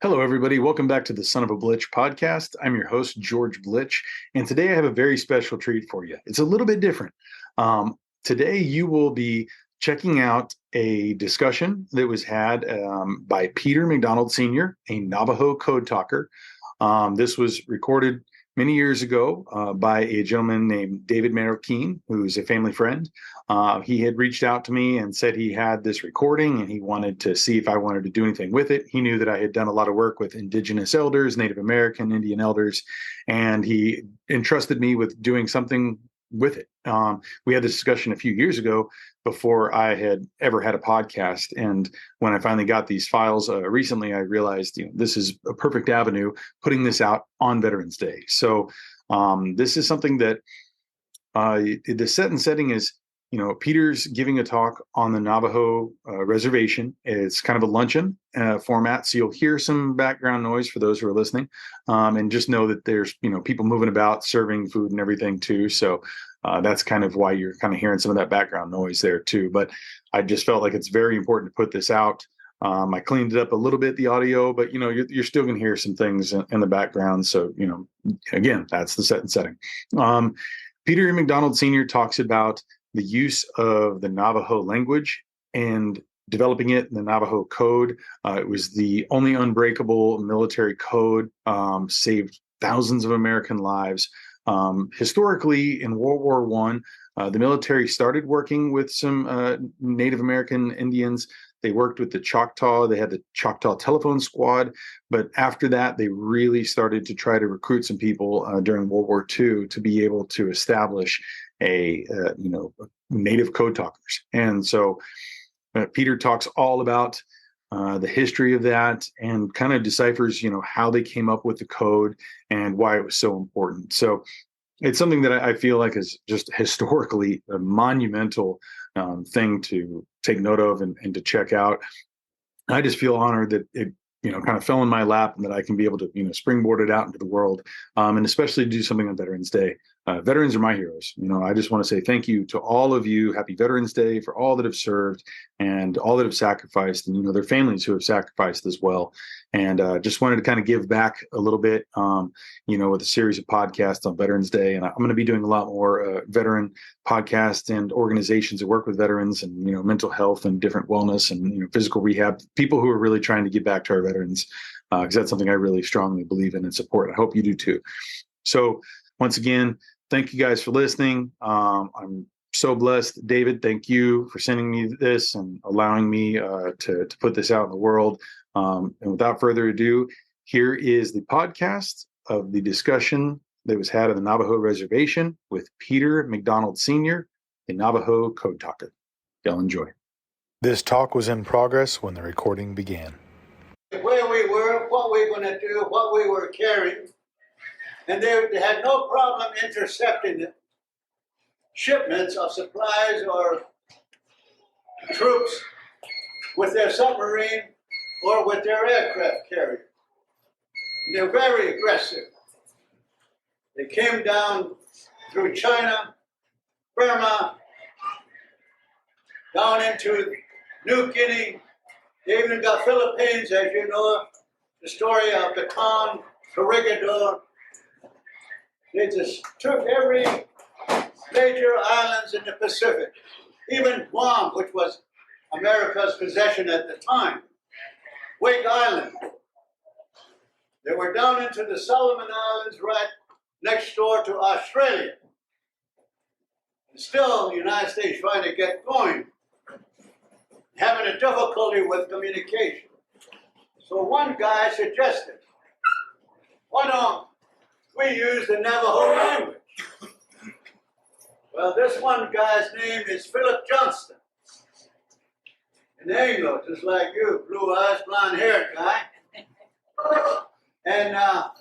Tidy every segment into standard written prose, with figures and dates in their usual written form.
Hello, everybody. Welcome back to the Son of a Blitch podcast. I'm your host, George Blitch, and today I have a very special treat for you. It's a little bit different. Today, you will be checking out a discussion that was had by Peter McDonald Sr., a Navajo Code Talker. This was recorded many years ago by a gentleman named David Marroquin, who's a family friend. He had reached out to me and said he had this recording and he wanted to see if I wanted to do anything with it. He knew that I had done a lot of work with indigenous elders, Native American, Indian elders, and he entrusted me with doing something with it. We had this discussion a few years ago before I had ever had a podcast. And when I finally got these files recently, I realized, this is a perfect avenue, putting this out on Veterans Day. So this is something that the set and setting is, Peter's giving a talk on the Navajo reservation. It's kind of a luncheon format, so you'll hear some background noise for those who are listening, and just know that there's people moving about, serving food and everything too. So that's kind of why you're kind of hearing some of that background noise there too. But I just felt like it's very important to put this out. I cleaned it up a little bit, the audio, but you're still going to hear some things in the background. So again, that's the set and setting. Peter McDonald Sr. talks about the use of the Navajo language and developing it in the Navajo Code. It was the only unbreakable military code, saved thousands of American lives. Historically, in World War I, the military started working with some Native American Indians. They worked with the Choctaw. They had the Choctaw Telephone Squad. But after that, they really started to try to recruit some people during World War II to be able to establish a Native Code Talkers. And so Peter talks all about the history of that and kind of deciphers, how they came up with the code and why it was so important. So it's something that I feel like is just historically a monumental thing to take note of and to check out. I just feel honored that it, kind of fell in my lap and that I can be able to, springboard it out into the world, and especially do something on Veterans Day. Veterans are my heroes. I just want to say thank you to all of you. Happy Veterans Day for all that have served and all that have sacrificed, and their families who have sacrificed as well. And just wanted to kind of give back a little bit, with a series of podcasts on Veterans Day. And I'm going to be doing a lot more veteran podcasts and organizations that work with veterans and mental health and different wellness and physical rehab. People who are really trying to give back to our veterans, because that's something I really strongly believe in and support. I hope you do too. So once again, thank you guys for listening. I'm so blessed. David, thank you for sending me this and allowing me to put this out in the world. And without further ado, here is the podcast of the discussion that was had on the Navajo Reservation with Peter McDonald Sr., the Navajo Code Talker. Y'all enjoy. This talk was in progress when the recording began. Where we were, what we were going to do, what we were carrying. And they had no problem intercepting the shipments of supplies or troops with their submarine or with their aircraft carrier. And they're very aggressive. They came down through China, Burma, down into New Guinea. They even got Philippines, as you know, the story of Bataan, Corregidor. They just took every major islands in the Pacific, even Guam, which was America's possession at the time, Wake Island. They were down into the Solomon Islands right next door to Australia. And still, the United States trying to get going, having a difficulty with communication. So one guy suggested, why don't we use the Navajo language? Well, this one guy's name is Philip Johnston. An Anglo, just like you, blue eyes, blonde haired guy. And how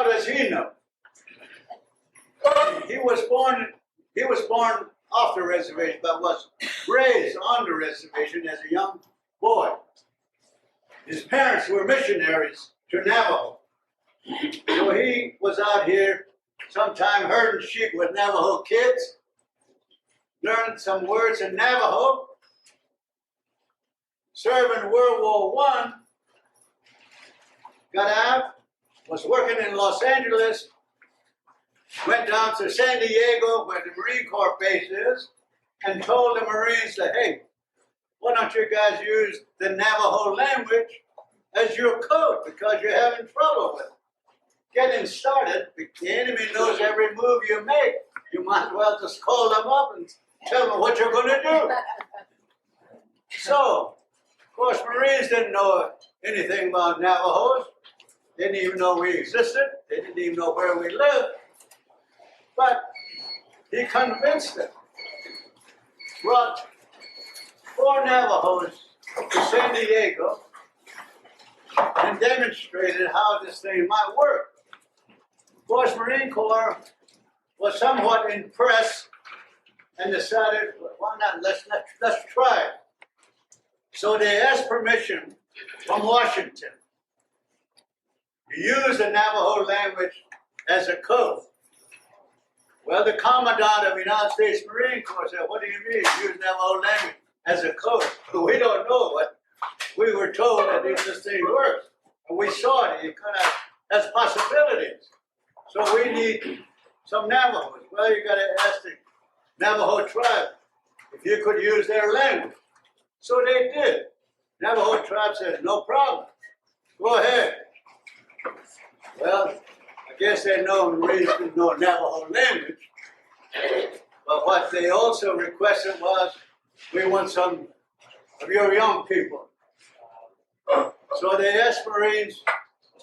does he know? He was born off the reservation, but was raised on the reservation as a young boy. His parents were missionaries to Navajo. So he was out here sometime herding sheep with Navajo kids, learned some words in Navajo, served in World War I, got out, was working in Los Angeles, went down to San Diego, where the Marine Corps base is, and told the Marines that, hey, why don't you guys use the Navajo language as your code, because you're having trouble with it. Getting started, the enemy knows every move you make. You might as well just call them up and tell them what you're going to do. So, of course, Marines didn't know anything about Navajos. They didn't even know we existed. They didn't even know where we lived. But he convinced them. Brought 4 Navajos to San Diego and demonstrated how this thing might work. Of course, Marine Corps was somewhat impressed and decided, well, why not? Let's try it. So they asked permission from Washington to use the Navajo language as a code. Well, the Commandant of the United States Marine Corps said, what do you mean, use Navajo language as a code? We don't know what. We were told that this thing works. And we saw it. It kind of has possibilities. So we need some Navajos. Well, you got to ask the Navajo tribe if you could use their language. So they did. Navajo tribe said, no problem. Go ahead. Well, I guess they know Marines didn't know Navajo language. But what they also requested was, we want some of your young people. So they asked Marines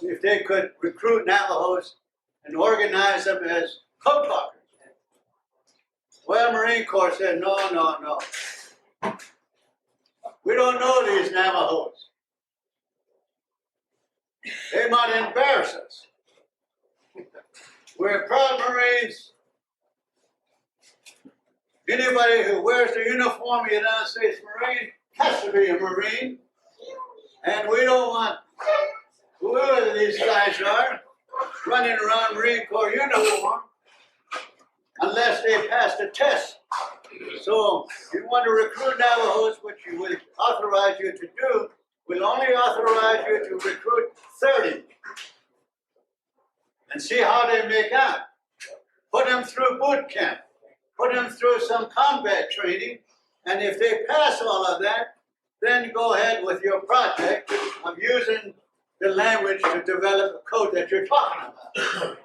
if they could recruit Navajos and organize them as code talkers. Well, Marine Corps said, no. We don't know these Navajos. They might embarrass us. We're proud Marines. Anybody who wears the uniform of the United States Marine has to be a Marine. And we don't want whoever these guys are running around Marine Corps uniform unless they pass the test. So if you want to recruit Navajos, which we will authorize you to do, we'll only authorize you to recruit 30 and see how they make out. Put them through boot camp. Put them through some combat training. And if they pass all of that, then go ahead with your project of using the language to develop a code that you're talking about.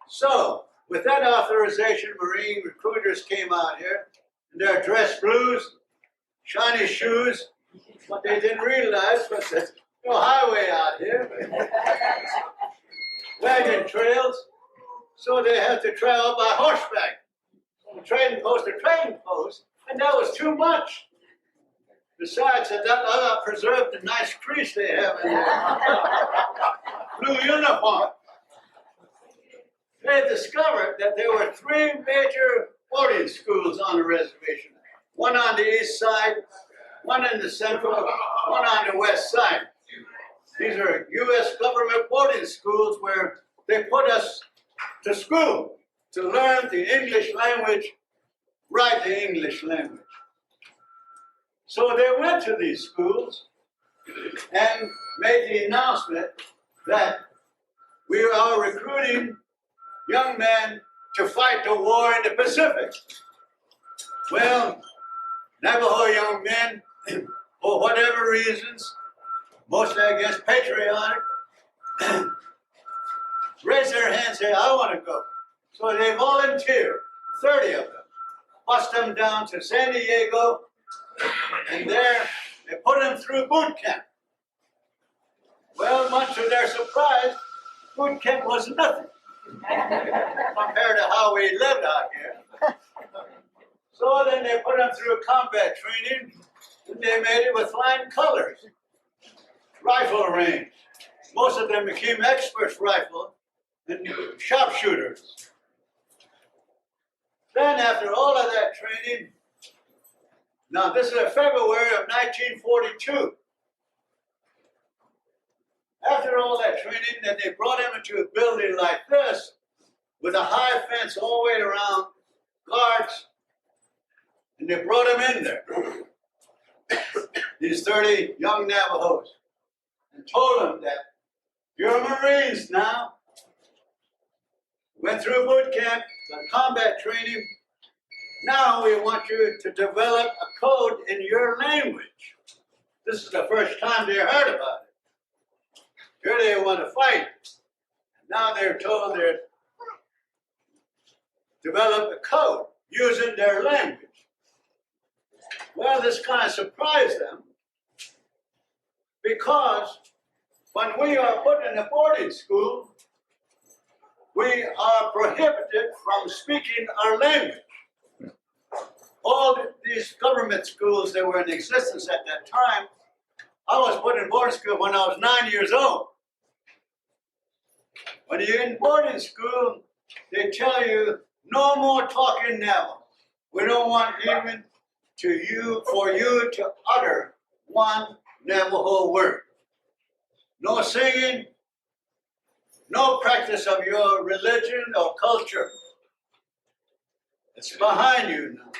So, with that authorization, Marine recruiters came out here in their dress blues, shiny shoes. What they didn't realize was there's no highway out here. Wagon trails, so they had to travel by horseback. From trading post to trading post, and that was too much. Besides, that preserved the nice crease they have in their blue uniform. They discovered that there were 3 major boarding schools on the reservation. One on the east side, one in the central, one on the west side. These are U.S. government boarding schools where they put us to school to learn the English language, write the English language. So they went to these schools and made the announcement that we are recruiting young men to fight the war in the Pacific. Well, Navajo young men, for whatever reasons, mostly I guess patriotic, raise their hands and say, I want to go. So they volunteered, 30 of them, bust them down to San Diego, and there they put them through boot camp. Well, much to their surprise, boot camp was nothing compared to how we lived out here. So then they put them through combat training, and they made it with flying colors. Rifle range. Most of them became experts rifle and sharpshooters. Then after all of that training, now this is February of 1942. After all that training, then they brought him into a building like this with a high fence all the way around, guards, and they brought him in there. These 30 young Navajos, and told them that You're Marines now. Went through boot camp, got combat training. Now we want you to develop a code in your language. This is the first time they heard about it. Here they want to fight. Now they're told they're develop a code using their language. Well, this kind of surprised them because when we are put in a boarding school, we are prohibited from speaking our language. All these government schools that were in existence at that time, I was put in boarding school when I was 9 years old. When you're in boarding school, they tell you, no more talking Navajo. We don't want even for you to utter one Navajo word. No singing, no practice of your religion or culture. It's behind you now.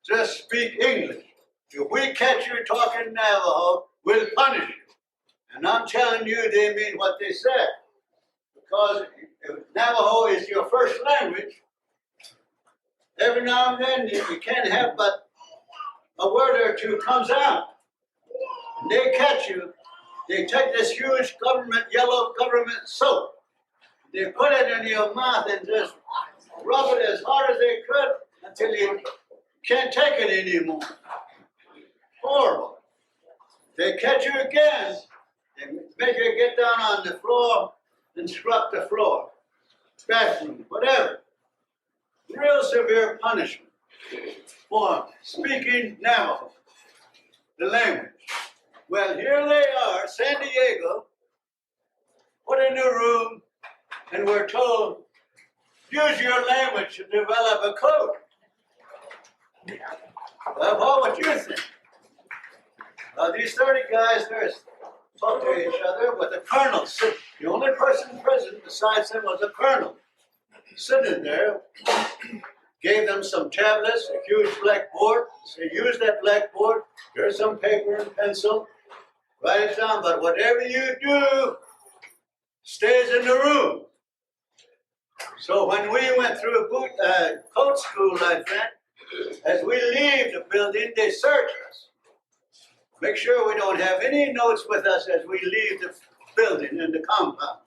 Just speak English. If we catch you talking Navajo, we'll punish you. And I'm telling you, they mean what they said. Because if Navajo is your first language, every now and then you can't have but a word or two comes out. And they catch you. They take this huge yellow government soap. They put it in your mouth and just rub it as hard as they could until you can't take it anymore. Horrible. They catch you again. They make you get down on the floor and scrub the floor. Bathroom, whatever. Real severe punishment for speaking Navajo, the language. Well, here they are, San Diego, put in a room, and we're told, use your language to develop a code. Well, what would you think? These 30 guys, they're talking to each other with a colonel sitting. The only person present besides them was a colonel. Sitting there, gave them some tablets, a huge blackboard. Said, use that blackboard. Here's some paper and pencil. Write it down, but whatever you do stays in the room. So when we went through a code school like that, as we leave the building, they search us. Make sure we don't have any notes with us as we leave the building and the compound.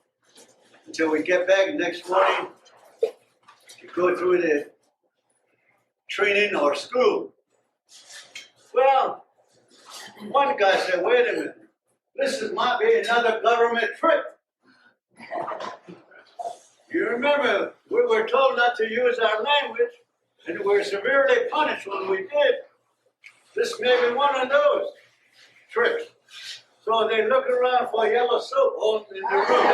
Until we get back the next morning to go through the training or school. Well, one guy said, wait a minute, might be another government trick. You remember, we were told not to use our language, and we were severely punished when we did. This may be one of those tricks. So they look around for yellow soap all in the room.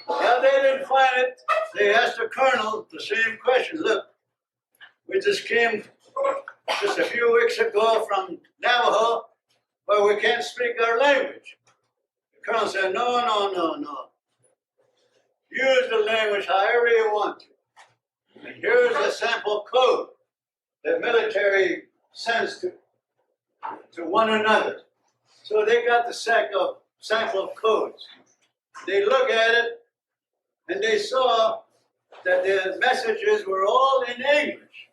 Well, they didn't find it. They asked the colonel the same question. Look, we just came just a few weeks ago from Navajo, where we can't speak our language. The colonel said, no. Use the language however you want to. And here's a sample code that military sends to one another. So they got the sample codes. They look at it, and they saw that the messages were all in English.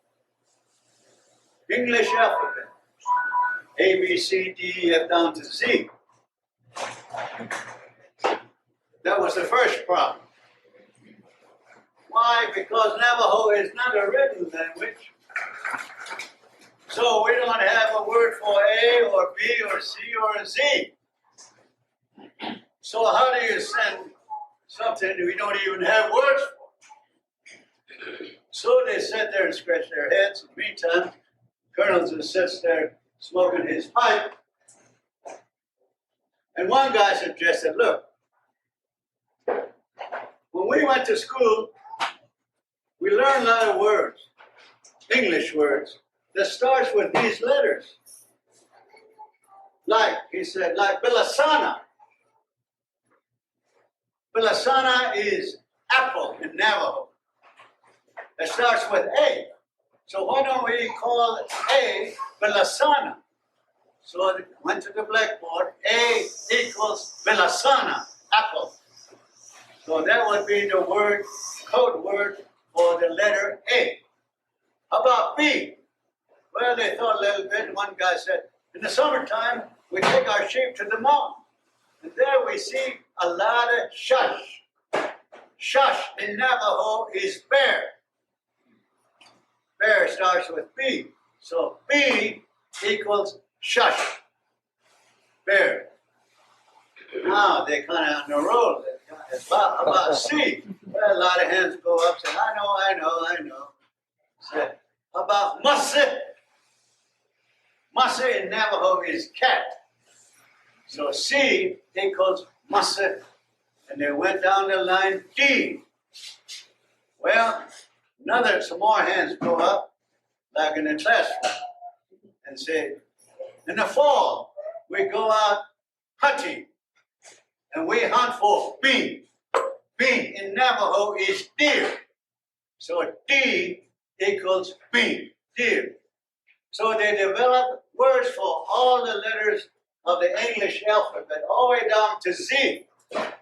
English alphabet. A, B, C, D, E, F down to Z. That was the first problem. Why? Because Navajo is not a written language. So we don't have a word for A or B or C or Z. So how do you send something we don't even have words for? So they sat there and scratched their heads. In the meantime, Colonel just sits there smoking his pipe. And one guy suggested, look, when we went to school, we learned a lot of words, English words, that starts with these letters. Like, he said, like Bilasana. Bilasana is apple in Navajo. It starts with A. So why don't we call A Bilasana? So they went to the blackboard. A equals Vilasana, apple. So that would be the word, code word for the letter A. How about B? Well, they thought a little bit. One guy said, in the summertime, we take our sheep to the mountain. And there we see a lot of shush. Shush in Navajo is bear. Bear starts with B. So B equals shush. Bear. Now they're kind of on the roll. How about C? Well, a lot of hands go up saying, I know. Say, how about Musse? Musse in Navajo is cat. So C equals Musse. And they went down the line D. Well, some more hands go up, like in the classroom, and say, in the fall, we go out hunting, and we hunt for bean. Bean in Navajo is deer. So D equals bean, deer. So they developed words for all the letters of the English alphabet, all the way down to Z.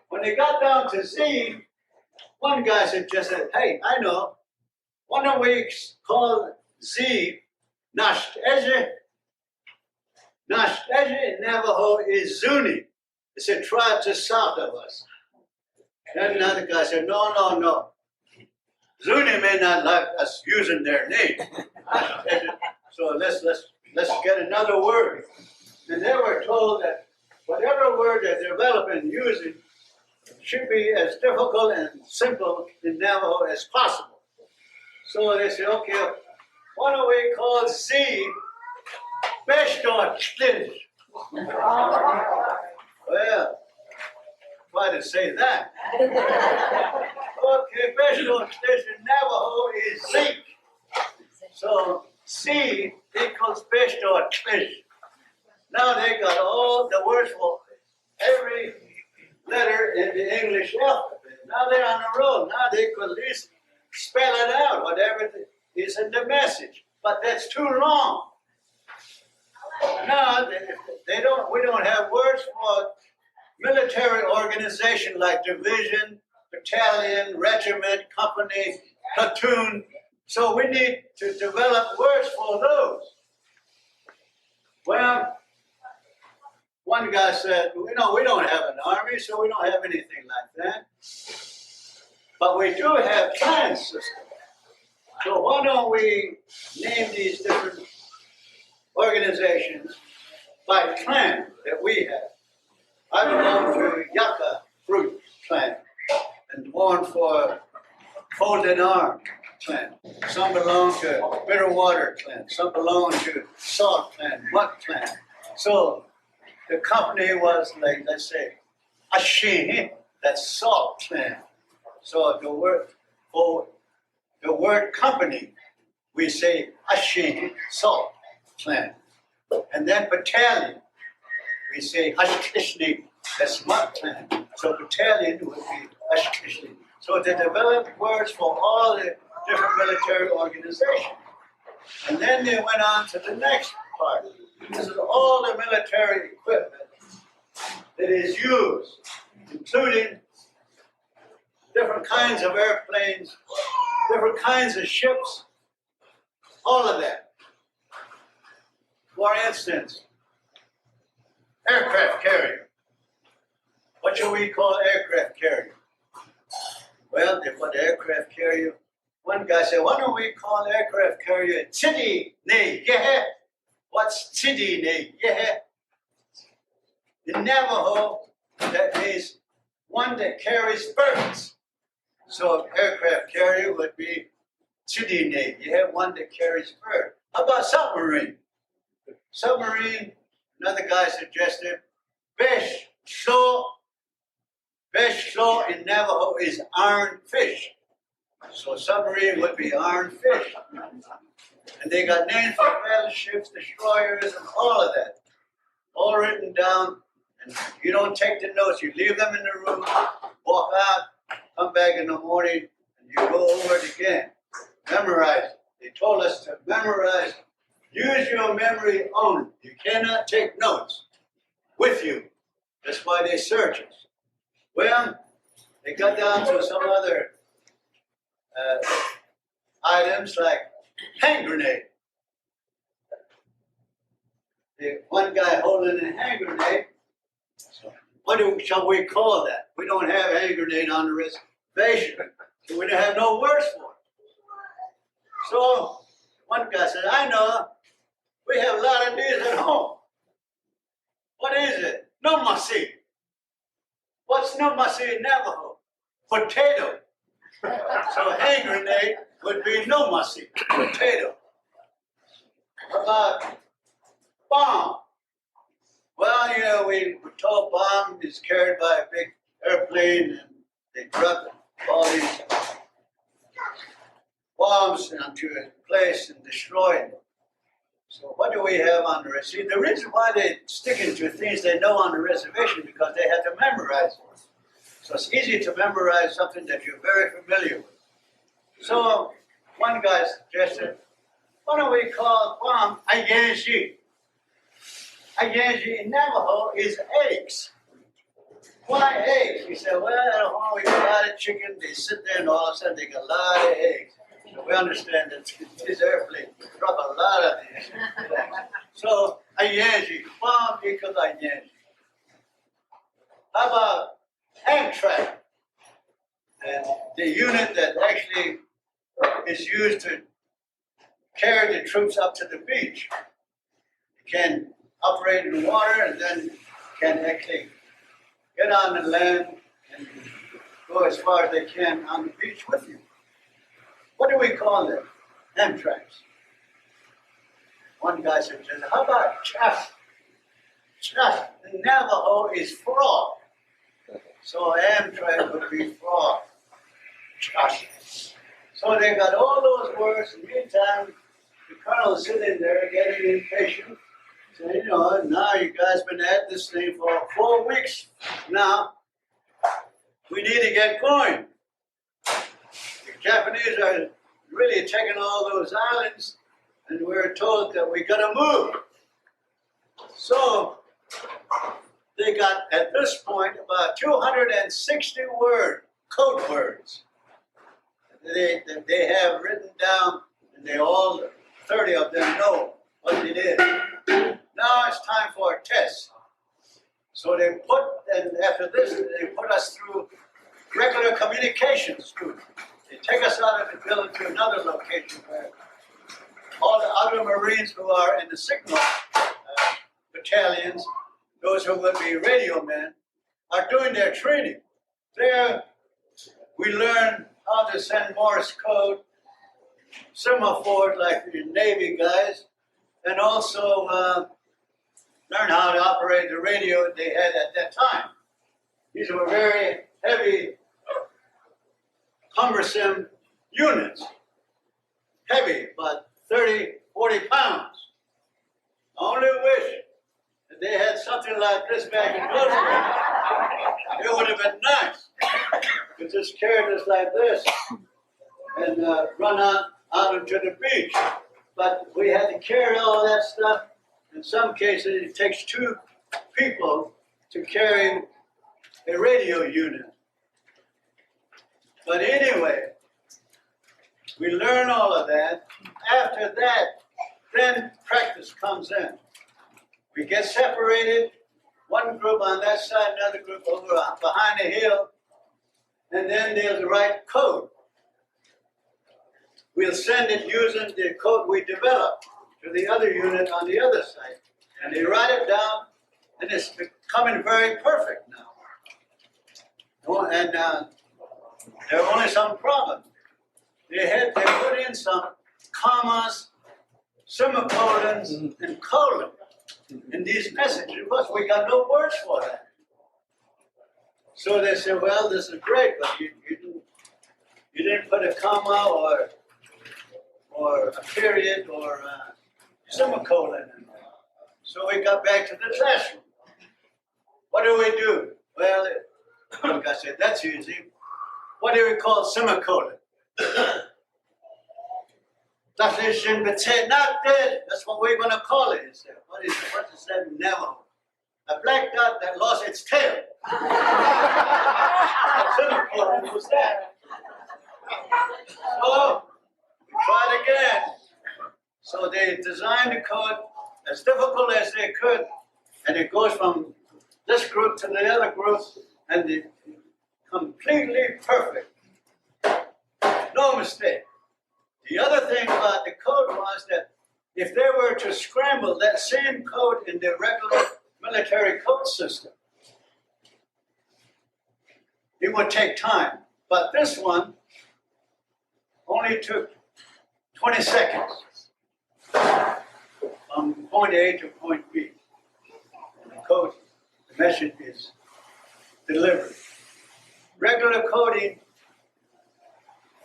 When they got down to Z, one guy suggested, hey, I know, why don't we call Z Nashteze? Nashteze in Navajo is Zuni. It's a tribe just south of us. Then another guy said, no. Zuni may not like us using their name. So let's get another word. And they were told that whatever word they're developing using should be as difficult and simple in Navajo as possible. So they said, okay, why don't we call Z Beshtorch? Well, why to say that? Okay, Beshtorch in Navajo is Zeke. So C equals Beshtorch. Now they got all the words for every letter in the English alphabet. Now they're on the roll. Now they could at least spell it out, whatever is in the message. But that's too long. Now we don't have words for military organization like division, battalion, regiment, company, platoon. So we need to develop words for those. Well, one guy said, we don't have an army, so we don't have anything like that. But we do have clan systems. So why don't we name these different organizations by clan that we have? I belong to Yucca Fruit Clan and one for Folded Arm Clan. Some belong to Bitter Water Clan. Some belong to Salt Clan, Mud Clan. So the company was like, let's say, Ashin, that's Salt Clan. So the word company, we say Ashin, Salt Clan. And then battalion, we say Hashkasilt, that's Mud Clan. So battalion would be Hashkasilt. So they developed words for all the different military organizations. And then they went on to the next part. This is all the military equipment that is used, including different kinds of airplanes, different kinds of ships, all of that. For instance, aircraft carrier. What should we call aircraft carrier? Well, they put aircraft carrier. One guy said, why don't we call aircraft carrier Chidi Ne Yehe? What's Chidi Ne Yehe? In Navajo, that means one that carries birds. So aircraft carrier would be Chidi Ne Yehe, one that carries birds. How about submarine? Submarine, another guy suggested, Besh So. Besh So in Navajo is iron fish. So submarine would be iron fish. And they got names for battleships, destroyers, and all of that. All written down. And you don't take the notes. You leave them in the room, walk out, come back in the morning, and you go over it again. Memorize it. They told us to memorize Use your memory only. You cannot take notes with you. That's why they search us. Well, they got down to some other items like hand grenade. One guy holding a hand grenade. Shall we call that? We don't have hand grenade on the reservation, so we don't have no words for it. So one guy said, I know, we have a lot of these at home. What is it? Nomasi. What's nomasi in Navajo? Potato. So hand grenade would be nomasi, potato. How about bomb? Well, you know, we were told bomb is carried by a big airplane and they drop all these bombs onto a place and destroy it. So what do we have on the reservation? See, the reason why they sticking to things they know on the reservation because they had to memorize it. So it's easy to memorize something that you're very familiar with. So one guy suggested, why don't we call bomb Ayanji? Ayanji in Navajo is eggs. Why eggs? He said, well, at home we got a lot of chicken. They sit there and all of a sudden they got a lot of eggs. So we understand that this airplane drop a lot of these. So Ayanji, bomb equals Ayanji. How about Amtrak? And the unit that actually is used to carry the troops up to the beach. It can operate in the water and then can actually get on the land and go as far as they can on the beach with you. What do we call them? Amtraks. One guy suggested, how about chaff? Chaff in Navajo is frog. So Amtrak would be frog. Chaff. So they got all those words. In the meantime, the colonel's sitting there getting impatient. Saying, you know, now you guys been at this thing for 4 weeks now. We need to get going. The Japanese are really taking all those islands, and we're told that we gotta move. So they got, at this point, about 260 code words that they have written down, and they all, 30 of them know what it is. Now it's time for a test. So they put, and after this, they put us through regular communications. They take us out of the building to another location where all the other Marines who are in the signal battalions, those who will be radio men, are doing their training. There, we learn how to send Morse code, semaphores like the Navy guys, and also learn how to operate the radio they had at that time. These were very heavy, cumbersome units. Heavy, about 30, 40 pounds. I only wish that they had something like this back in those days. It would have been nice. You just carried us like this and run out into the beach. But we had to carry all that stuff. In some cases, it takes 2 people to carry a radio unit. But anyway, we learn all of that. After that, then practice comes in. We get separated, one group on that side, another group over behind the hill, and then they'll write code. We'll send it using the code we developed to the other unit on the other side. And they write it down, and it's becoming very perfect now. And there are only some problems. They put in some commas, semicolons, and colons in these messages, because we got no words for that. So they said, well, this is great, but you didn't put a comma or a period or a semicolon in there. So we got back to the classroom. What do? Well, like I said, that's easy. What do we call semicolon? That's not dead. That's what we're going to call it. What is that in Navajo? A black dot that lost its tail. What's that? So, we tried again. So they designed the code as difficult as they could, and it goes from this group to the other group, and it's completely perfect. No mistake. The other thing about the code was that if they were to scramble that same code in the regular military code system, it would take time. But this one only took 20 seconds from point A to point B. And the code, the message is delivered. Regular coding,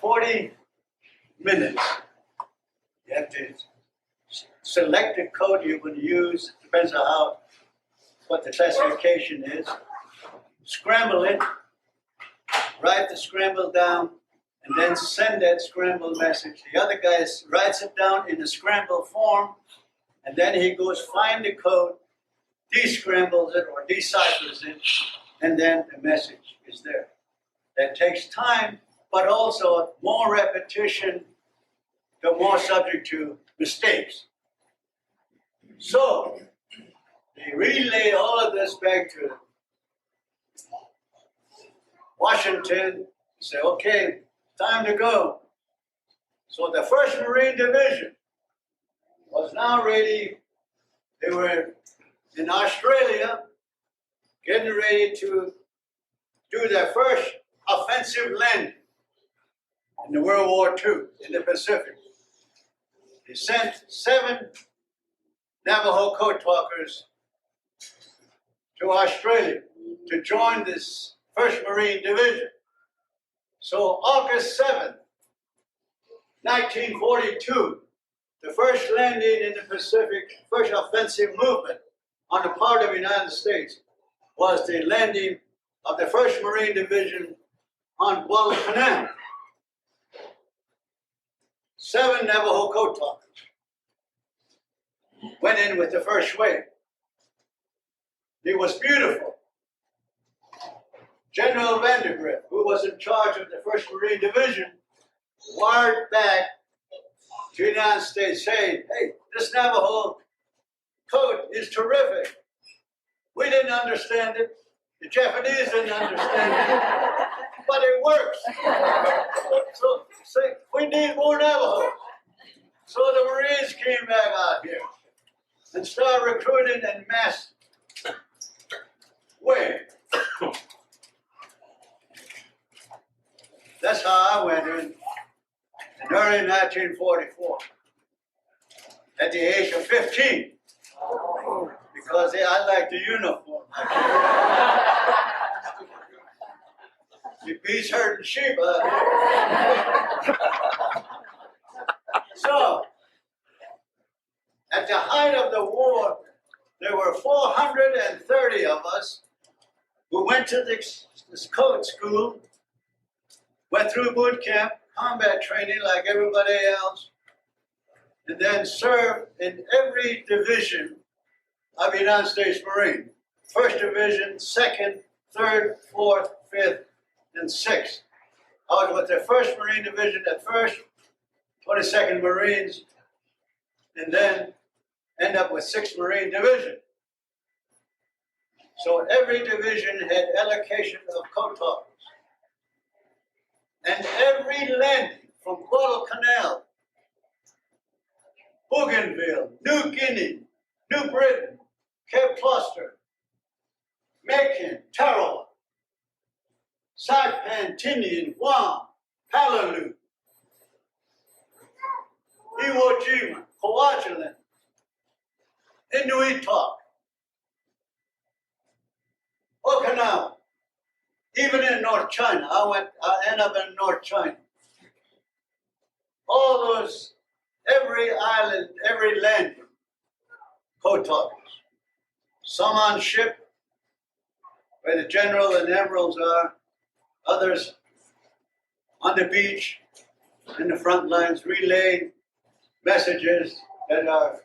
40 minutes. You have to select the code you're going to use, depends on what the classification is. Scramble it, write the scramble down, and then send that scramble message. The other guy writes it down in a scramble form, and then he goes find the code, descrambles it or deciphers it, and then the message is there. That takes time, but also more repetition, the more subject to mistakes. So, they relay all of this back to Washington, say, okay, time to go. So the 1st Marine Division was now ready. They were in Australia, getting ready to do their first offensive landing in the World War II in the Pacific. They sent 7 Navajo Code Talkers to Australia to join this 1st Marine Division. So August 7th, 1942, the first landing in the Pacific, first offensive movement on the part of the United States was the landing of the 1st Marine Division on Guadalcanal. 7 Navajo Code Talkers went in with the first wave. It was beautiful. General Vandergrift, who was in charge of the 1st Marine Division, wired back to the United States saying, hey, this Navajo code is terrific. We didn't understand it. The Japanese didn't understand it. But it works. So say, we need more Navajos. So the Marines came back out here and started recruiting in mass way. That's how I went in early 1944 at the age of 15 because I liked the uniform. It beats herding sheep out here. So, at the height of the war, there were 430 of us who went to this code school, went through boot camp, combat training like everybody else, and then served in every division of the United States Marine. 1st Division, 2nd, 3rd, 4th, 5th, and 6th. I was with the 1st Marine Division at first, 22nd Marines, and then end up with 6th Marine Division. So every division had allocation of code talkers. And every landing from Guadalcanal, Bougainville, New Guinea, New Britain, Cape Cluster, Macon, Tarawa, Saipan, Tinian, Guam, Palaloo, Iwo Jima, Kwajalein, Inuitok, Okinawa, even in North China. I ended up in North China. All those, every island, every landing, code talkers. Some on ship, where the general and admirals are. Others on the beach, in the front lines, relaying messages that are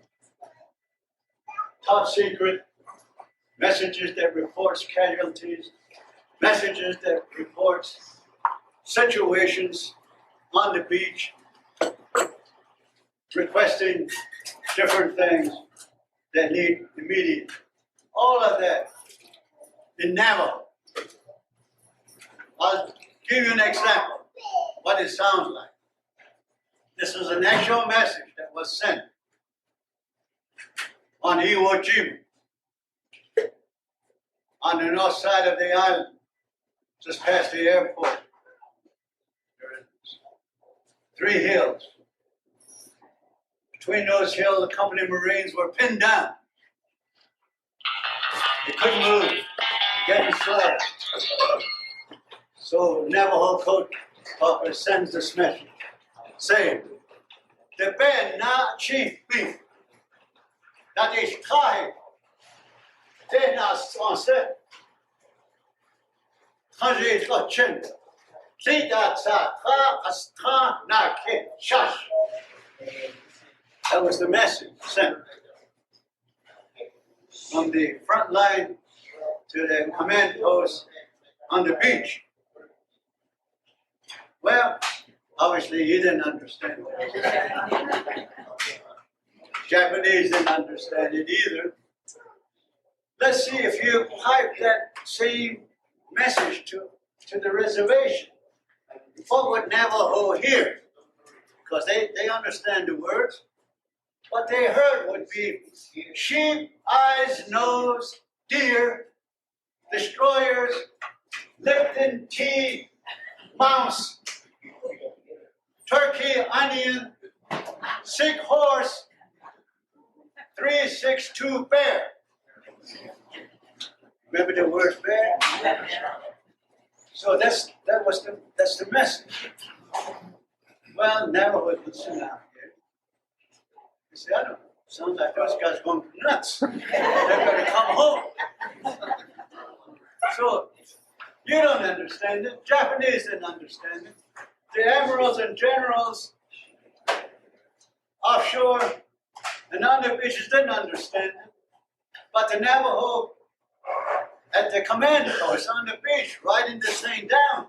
top secret, messages that reports casualties, messages that reports situations on the beach, requesting different things that need immediate. All of that in Navajo. I'll give you an example what it sounds like. This is an actual message that was sent on Iwo Jima, on the north side of the island, just past the airport. There is 3 hills. Between those hills, the company Marines were pinned down. They couldn't move, getting slashed. So Navajo Code Talker sends this message saying, "The Ben na chief beef, that is kai, they na sanse, kaji to chin, sita sa ka asta na ke shash." That was the message sent from the front line to the command post on the beach. Well, obviously he didn't understand it. Japanese didn't understand it either. Let's see if you pipe that same message to the reservation. What would Navajo hear? Because they understand the words. What they heard would be sheep, eyes, nose, deer, destroyers, Lipton tea, mouse, turkey, onion, sick horse, 362 bear. Remember the word bear? So that's the message. Well, Navajo listen out here. You say, I don't know. Sounds like those guys going nuts. They're going to come home. So you don't understand it. Japanese didn't understand it. The admirals and generals offshore and on the beaches didn't understand it. But the Navajo at the command post on the beach, writing this thing down,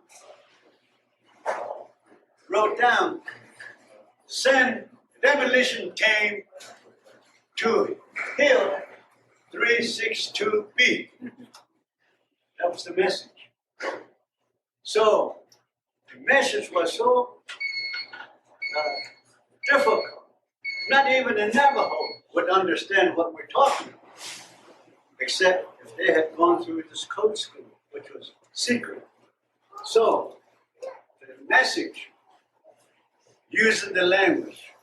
wrote down, send demolition team to Hill 362B. That was the message. So the message was so difficult. Not even a Navajo would understand what we're talking about, except if they had gone through this code school, which was secret. So the message, using the language,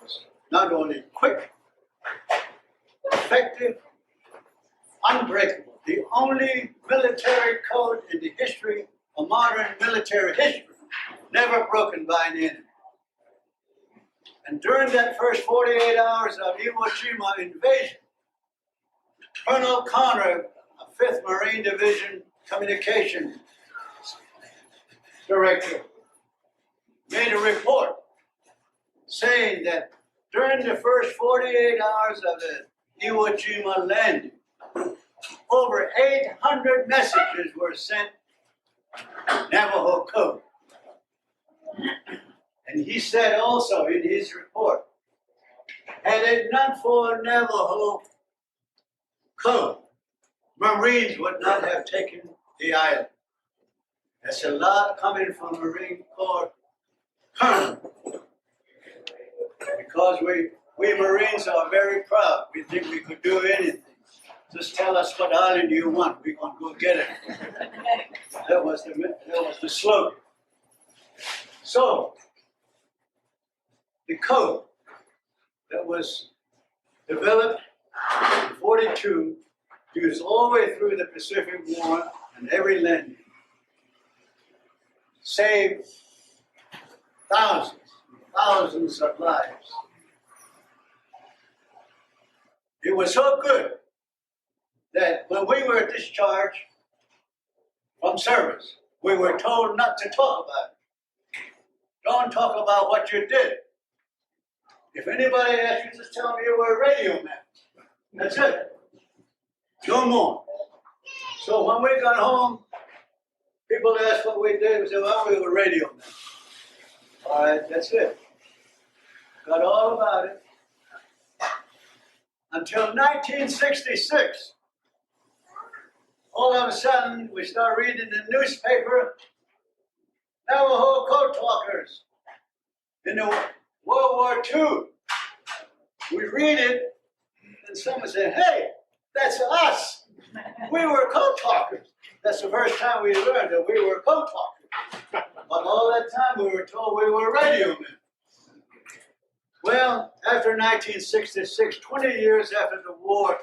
was not only quick, effective, unbreakable. The only military code in the history of modern military history, never broken by an enemy. And during that first 48 hours of Iwo Jima invasion, Colonel Conner, a 5th Marine Division Communication Director, made a report saying that during the first 48 hours of the Iwo Jima landing, over 800 messages were sent Navajo Code. And he said also in his report, had it not for Navajo Code, Marines would not have taken the island. That's a lot coming from Marine Corps Colonel. Because we Marines are very proud. We think we could do anything. Just tell us what island you want. We're going to go get it. That was the slogan. So, the code that was developed in 1942, used all the way through the Pacific War and every landing, saved thousands of lives. It was so good that when we were discharged from service, we were told not to talk about it. Don't talk about what you did. If anybody asks you, just tell them you were a radio man. That's it. No more. So when we got home, people asked what we did. We said, well, we were radio men. All right, that's it. Got all about it. Until 1966. All of a sudden, we start reading the newspaper, Navajo Code Talkers. In the World War II, we read it, and someone said, hey, that's us. We were code talkers. That's the first time we learned that we were code talkers. But all that time we were told we were radio men. Well, after 1966, 20 years after the war,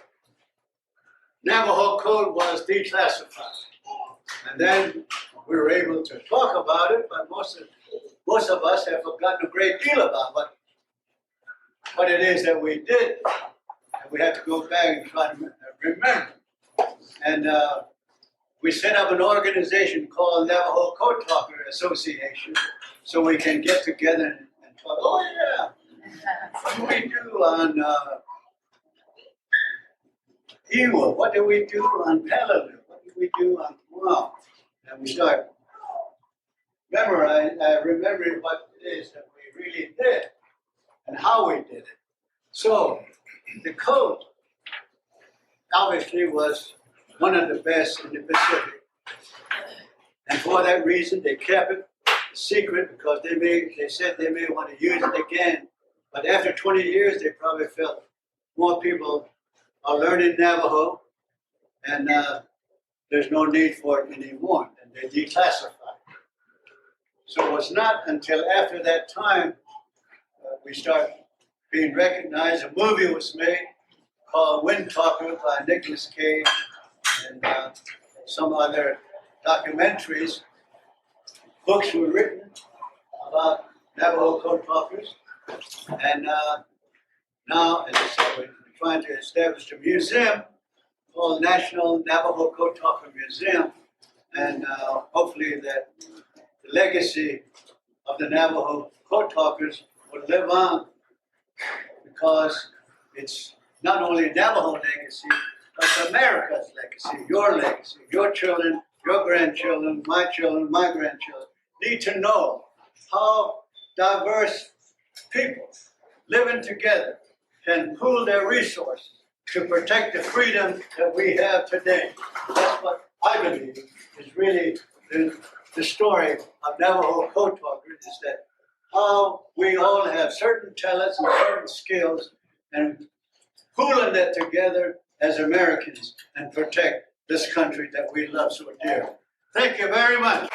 Navajo Code was declassified. And then we were able to talk about it, but most of us have forgotten a great deal about what it is that we did. And we have to go back and try to remember. And we set up an organization called Navajo Code Talker Association so we can get together and talk. Oh, yeah. What do we do on Ewa? What do we do on Peleliu? What do we do on Guam? And we start remembering what it is that we really did and how we did it. So the code obviously was one of the best in the Pacific. And for that reason, they kept it secret because they said they may want to use it again. But after 20 years, they probably felt more people are learning Navajo, and there's no need for it anymore, and they declassified. So it was not until after that time we start being recognized. A movie was made called Wind Talker by Nicholas Cage and some other documentaries. Books were written about Navajo Code Talkers. And now, as I said, we're trying to establish a museum called National Navajo Code Talker Museum. And hopefully that the legacy of the Navajo Code Talkers will live on, because it's not only Navajo legacy, but it's America's legacy, your children, your grandchildren, my grandchildren need to know how diverse people living together can pool their resources to protect the freedom that we have today. That's what I believe is really the story of Navajo Code Talkers, is that how we all have certain talents and certain skills, and pooling that together as Americans and protect this country that we love so dear. Thank you very much.